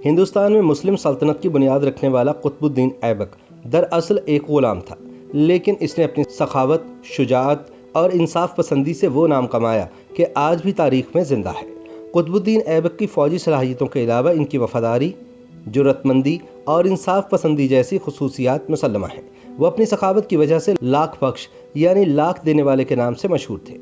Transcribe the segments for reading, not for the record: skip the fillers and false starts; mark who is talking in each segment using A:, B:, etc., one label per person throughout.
A: ہندوستان میں مسلم سلطنت کی بنیاد رکھنے والا قطب الدین ایبک دراصل ایک غلام تھا، لیکن اس نے اپنی سخاوت، شجاعت اور انصاف پسندی سے وہ نام کمایا کہ آج بھی تاریخ میں زندہ ہے۔ قطب الدین ایبک کی فوجی صلاحیتوں کے علاوہ ان کی وفاداری، جرأت مندی اور انصاف پسندی جیسی خصوصیات مسلمہ ہیں۔ وہ اپنی سخاوت کی وجہ سے لاکھ بخش یعنی لاکھ دینے والے کے نام سے مشہور تھے۔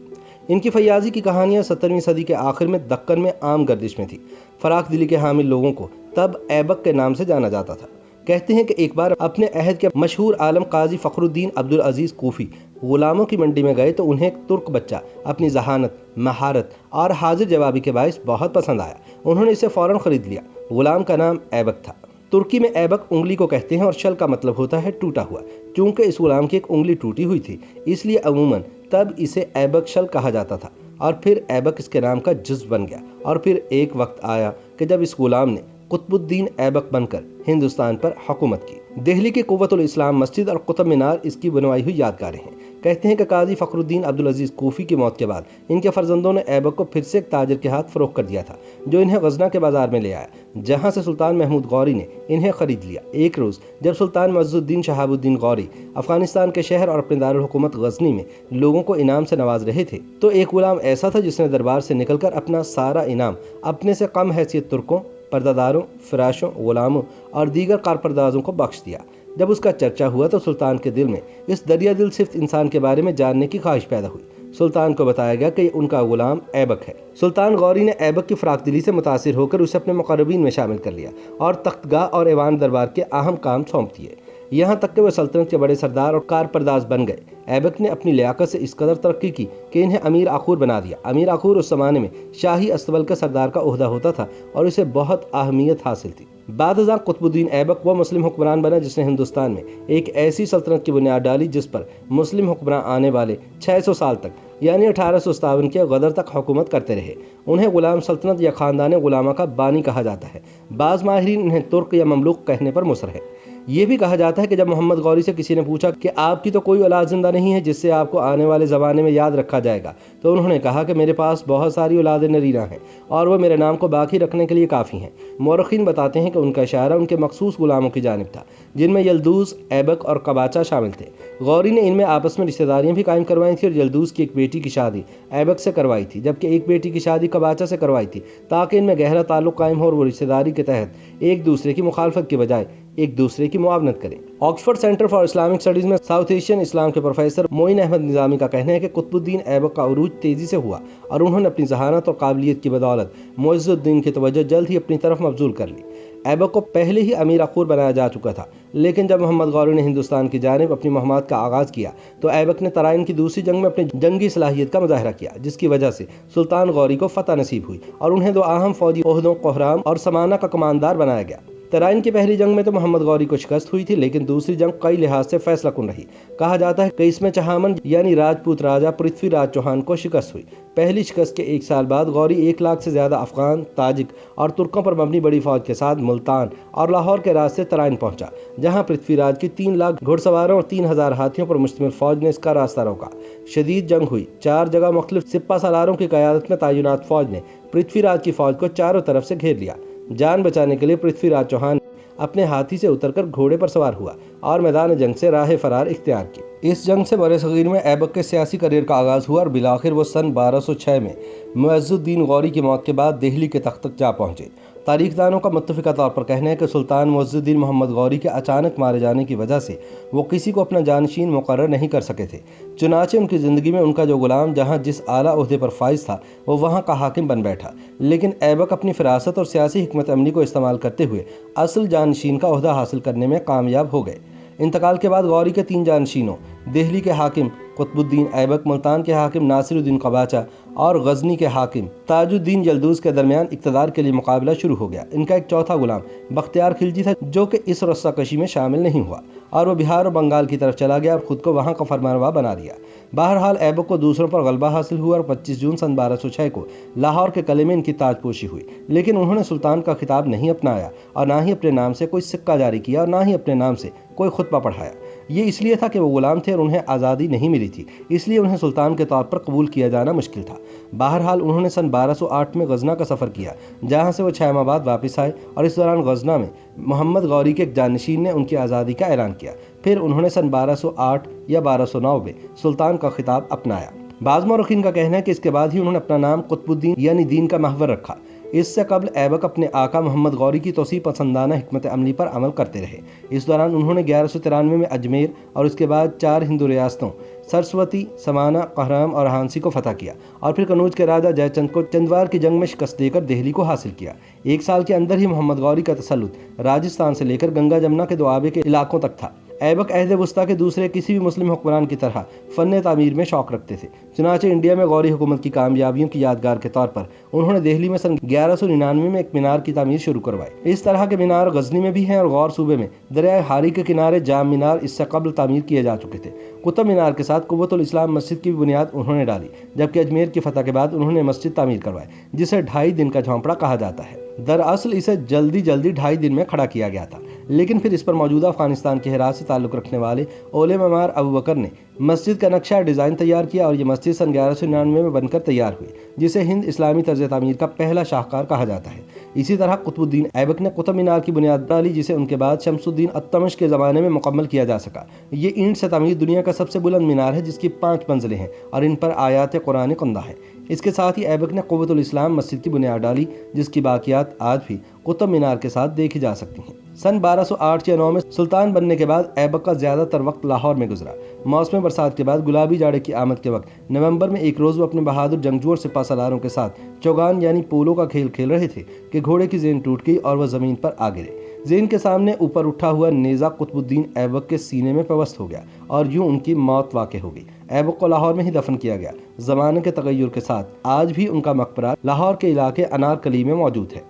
A: ان کی فیاضی کی کہانیاں 17ویں صدی کے آخر میں دکن میں عام گردش میں تھی۔ فراخ دلی کے حامل لوگوں کو تب ایبک کے نام سے جانا جاتا تھا۔ کہتے ہیں کہ ایک بار اپنے عہد کے مشہور عالم قاضی فخر الدین عبدالعزیز کوفی غلاموں کی منڈی میں گئے تو انہیں ایک ترک بچہ اپنی ذہانت، مہارت اور حاضر جوابی کے باعث بہت پسند آیا۔ انہوں نے اسے فوراً خرید لیا۔ غلام کا نام ایبک تھا۔ ترکی میں ایبک انگلی کو کہتے ہیں اور شل کا مطلب ہوتا ہے ٹوٹا ہوا۔ چونکہ اس غلام کی ایک انگلی ٹوٹی ہوئی تھی، اس لیے عموماً تب اسے ایبک شل کہا جاتا تھا، اور پھر ایبک اس کے نام کا جزو بن گیا۔ اور پھر ایک وقت آیا کہ جب اس غلام نے قطب الدین ایبک بن کر ہندوستان پر حکومت کی۔ دہلی کی قوت الاسلام مسجد اور قطب مینار اس کی بنوائی ہوئی یادگاریں ہیں۔ کہتے ہیں کہ قاضی فخر الدین عبدالعزیز کوفی کی موت کے بعد ان کے فرزندوں نے ایبک کو پھر سے ایک تاجر کے ہاتھ فروخت کر دیا تھا، جو انہیں غزنہ کے بازار میں لے آیا، جہاں سے سلطان محمود غوری نے انہیں خرید لیا۔ ایک روز جب سلطان معز الدین شہاب الدین غوری افغانستان کے شہر اور اپنے دارالحکومت غزنی میں لوگوں کو انعام سے نواز رہے تھے تو ایک غلام ایسا تھا جس نے دربار سے نکل کر اپنا سارا انعام اپنے سے کم حیثیت ترکوں، پردہ داروں، فراشوں، غلاموں اور دیگر کارپردازوں کو بخش دیا۔ جب اس کا چرچا ہوا تو سلطان کے دل میں اس دریا دل صفت انسان کے بارے میں جاننے کی خواہش پیدا ہوئی۔ سلطان کو بتایا گیا کہ ان کا غلام ایبک ہے۔ سلطان غوری نے ایبک کی فراخ دلی سے متاثر ہو کر اسے اپنے مقربین میں شامل کر لیا اور تختگاہ اور ایوان دربار کے اہم کام سونپ دیے، یہاں تک کہ وہ سلطنت کے بڑے سردار اور کارپرداز بن گئے۔ ایبک نے اپنی لیاقت سے اس قدر ترقی کی کہ انہیں امیر آخور بنا دیا۔ امیر آخور اس زمانے میں شاہی استبل کے سردار کا عہدہ ہوتا تھا اور اسے بہت اہمیت حاصل تھی۔ بعد ازاں قطب الدین ایبک وہ مسلم حکمران بنا جس نے ہندوستان میں ایک ایسی سلطنت کی بنیاد ڈالی جس پر مسلم حکمران آنے والے 600 سال تک یعنی 1857 کے غدر تک حکومت کرتے رہے۔ انہیں غلام سلطنت یا خاندان غلامہ کا بانی کہا جاتا ہے۔ بعض ماہرین انہیں ترک یا مملوک کہنے پر مصر ہیں۔ یہ بھی کہا جاتا ہے کہ جب محمد غوری سے کسی نے پوچھا کہ آپ کی تو کوئی اولاد زندہ نہیں ہے جس سے آپ کو آنے والے زمانے میں یاد رکھا جائے گا، تو انہوں نے کہا کہ میرے پاس بہت ساری اولاد نرینہ ہیں اور وہ میرے نام کو باقی رکھنے کے لیے کافی ہیں۔ مورخین بتاتے ہیں کہ ان کا اشارہ ان کے مخصوص غلاموں کی جانب تھا، جن میں یلدوز، ایبک اور قباچہ شامل تھے۔ غوری نے ان میں آپس میں رشتہ داریاں بھی قائم کروائی تھیں اور یلدوز کی ایک بیٹی کی شادی ایبک سے کروائی تھی، جبکہ ایک بیٹی کی شادی قباچہ سے کروائی تھی، تاکہ ان میں گہرا تعلق قائم ہو اور وہ رشتہ داری کے تحت ایک دوسرے کی مخالفت کی بجائے ایک دوسرے کی معاونت کریں۔ Oxford centre for Islamic studies میں ساؤتھ ایشین اسلام کے پروفیسر معین احمد نظامی کا کہنا ہے کہ قطب الدین ایبک کا عروج تیزی سے ہوا اور انہوں نے اپنی ذہانت اور قابلیت کی بدولت معز الدین کی توجہ جلد ہی اپنی طرف مبذول کر لی۔ ایبک کو پہلے ہی امیر اخور بنایا جا چکا تھا، لیکن جب محمد غوری نے ہندوستان کی جانب اپنی مہمات کا آغاز کیا تو ایبک نے ترائن کی دوسری جنگ میں اپنی جنگی صلاحیت کا مظاہرہ کیا، جس کی وجہ سے سلطان غوری کو فتح نصیب ہوئی اور انہیں دو اہم فوجی عہدوں قہرام اور سمانہ کا کماندار بنایا گیا۔ ترائن کی پہلی جنگ میں تو محمد غوری کو شکست ہوئی تھی، لیکن دوسری جنگ کئی لحاظ سے فیصلہ کن رہی۔ کہا جاتا ہے کہ اس میں چہامن یعنی راجپوت راجا پرتھوی راج چوہان کو شکست ہوئی۔ پہلی شکست کے ایک سال بعد غوری 1 لاکھ سے زیادہ افغان، تاجک اور ترکوں پر مبنی بڑی فوج کے ساتھ ملتان اور لاہور کے راستے ترائن پہنچا، جہاں پرتھوی راج کی 3 لاکھ گھڑ سواروں اور 3000 ہاتھیوں پر مشتمل فوج نے اس کا راستہ روکا۔ شدید جنگ ہوئی۔ 4 جگہ مختلف سپہ سالاروں کی قیادت میں تعینات فوج نے پرتھوی راج کی فوج کو چاروں طرف سے گھیر لیا۔ جان بچانے کے لیے پرتھوی راج چوہان اپنے ہاتھی سے اتر کر گھوڑے پر سوار ہوا اور میدان جنگ سے راہ فرار اختیار کی۔ اس جنگ سے برِ صغیر میں ایبک کے سیاسی کیریئر کا آغاز ہوا اور بالآخر وہ سن 1206 میں معز الدین غوری کی موت کے بعد دہلی کے تخت تک جا پہنچے۔ تاریخ دانوں کا متفقہ طور پر کہنا ہے کہ سلطان معز الدین محمد غوری کے اچانک مارے جانے کی وجہ سے وہ کسی کو اپنا جانشین مقرر نہیں کر سکے تھے، چنانچہ ان کی زندگی میں ان کا جو غلام جہاں جس اعلیٰ عہدے پر فائز تھا وہ وہاں کا حاکم بن بیٹھا، لیکن ایبک اپنی فراست اور سیاسی حکمت عملی کو استعمال کرتے ہوئے اصل جانشین کا عہدہ حاصل کرنے میں کامیاب ہو گئے۔ انتقال کے بعد غوری کے 3 جانشینوں دہلی کے حاکم قطب الدین ایبک، ملتان کے حاکم ناصر الدین قباچہ اور غزنی کے حاکم تاج الدین یلدوز کے درمیان اقتدار کے لیے مقابلہ شروع ہو گیا۔ ان کا ایک چوتھا غلام بختیار خلجی تھا جو کہ اس رسہ کشی میں شامل نہیں ہوا اور وہ بہار اور بنگال کی طرف چلا گیا اور خود کو وہاں کا فرمانروا بنا دیا۔ بہرحال ایبک کو دوسروں پر غلبہ حاصل ہوا اور 25 جون سن 1206 کو لاہور کے قلعے میں ان کی تاج پوشی ہوئی، لیکن انہوں نے سلطان کا خطاب نہیں اپنایا اور نہ ہی اپنے نام سے کوئی سکہ جاری کیا اور نہ ہی اپنے نام سے کوئی خطبہ پڑھایا۔ یہ اس لیے تھا کہ وہ غلام تھے اور انہیں آزادی نہیں ملی تھی، اس لیے انہیں سلطان کے طور پر قبول کیا جانا مشکل تھا۔ بہرحال انہوں نے سن 1208 میں غزنہ کا سفر کیا، جہاں سے وہ 6 ماہ بعد واپس آئے، اور اس دوران غزنہ میں محمد غوری کے ایک جانشین نے ان کی آزادی کا اعلان کیا۔ پھر انہوں نے سن 1208 یا 1209 میں سلطان کا خطاب اپنایا۔ بعض مورخین کا کہنا ہے کہ اس کے بعد ہی انہوں نے اپنا نام قطب الدین یعنی دین کا محور رکھا۔ اس سے قبل ایبک اپنے آقا محمد غوری کی توسیع پسندانہ حکمت عملی پر عمل کرتے رہے۔ اس دوران انہوں نے 1193 میں اجمیر اور اس کے بعد 4 ہندو ریاستوں سرسوتی، سمانا، قہرام اور ہانسی کو فتح کیا، اور پھر کنوج کے راجہ جے چند کو چندوار کی جنگ میں شکست دے کر دہلی کو حاصل کیا۔ 1 سال کے اندر ہی محمد غوری کا تسلط راجستھان سے لے کر گنگا جمنا کے دوآبے کے علاقوں تک تھا۔ ایبک عہد وسطیٰ کے دوسرے کسی بھی مسلم حکمران کی طرح فن تعمیر میں شوق رکھتے تھے، چنانچہ انڈیا میں غوری حکومت کی کامیابیوں کی یادگار کے طور پر انہوں نے دہلی میں سن 1199 میں ایک مینار کی تعمیر شروع کروائی۔ اس طرح کے مینار غزنی میں بھی ہیں، اور غور صوبے میں دریائے ہاری کے کنارے جام مینار اس سے قبل تعمیر کیے جا چکے تھے۔ قطب مینار کے ساتھ قوت الاسلام مسجد کی بھی بنیاد انہوں نے ڈالی، جبکہ اجمیر کی فتح کے بعد انہوں نے مسجد تعمیر کروائی، جسے 2.5 دن کا جھونپڑا کہا جاتا ہے۔ دراصل اسے جلدی 2.5 دن میں کھڑا کیا گیا تھا، لیکن پھر اس پر موجودہ افغانستان کے ہرات سے تعلق رکھنے والے اول معمار ابو بکر نے مسجد کا نقشہ ڈیزائن تیار کیا، اور یہ مسجد سن 1199 میں بن کر تیار ہوئی، جسے ہند اسلامی طرز تعمیر کا پہلا شاہکار کہا جاتا ہے۔ اسی طرح قطب الدین ایبک نے قطب مینار کی بنیاد ڈالی، جسے ان کے بعد شمس الدین التمش کے زمانے میں مکمل کیا جا سکا۔ یہ اینٹ سے تعمیر دنیا کا سب سے بلند مینار ہے، جس کی 5 منزلیں ہیں اور ان پر آیات قرآن خواندہ ہیں۔ اس کے ساتھ ہی ایبک نے قوت الاسلام مسجد کی بنیاد ڈالی، جس کی باقیات آج بھی قطب مینار کے ساتھ دیکھی جا سکتی ہیں۔ سن 1208 یا 9 میں سلطان بننے کے بعد ایبک کا زیادہ تر وقت لاہور میں گزرا۔ موسم برسات کے بعد گلابی جاڑے کی آمد کے وقت نومبر میں ایک روز وہ اپنے بہادر جنگجو اور سپہ سالاروں کے ساتھ چوگان یعنی پولو کا کھیل کھیل رہے تھے کہ گھوڑے کی زین ٹوٹ گئی اور وہ زمین پر آ گرے۔ زین کے سامنے اوپر اٹھا ہوا نیزہ قطب الدین ایبک کے سینے میں پیوست ہو گیا، اور یوں ان کی موت واقع ہو گئی۔ ایبک کو لاہور میں ہی دفن کیا گیا۔ زمانے کے تغیر کے ساتھ آج بھی ان کا مقبرہ لاہور کے علاقے انارکلی میں موجود ہے۔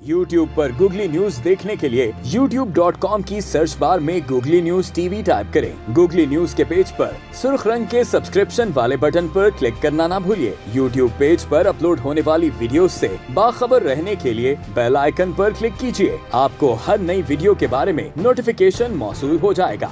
B: YouTube پر گوگلی نیوز دیکھنے کے لیے youtube.com کی سرچ بار میں googly news T V type کریں۔ گوگلی نیوز کے پیج پر سرخ رنگ کے سبسکرپشن والے بٹن پر کلک کرنا نہ بھولیے۔ YouTube پیج پر اپلوڈ ہونے والی ویڈیوز سے باخبر رہنے کے لیے بیل آئیکن پر کلک کیجیے۔ آپ کو ہر نئی ویڈیو کے بارے میں نوٹیفیکیشن موصول ہو جائے گا۔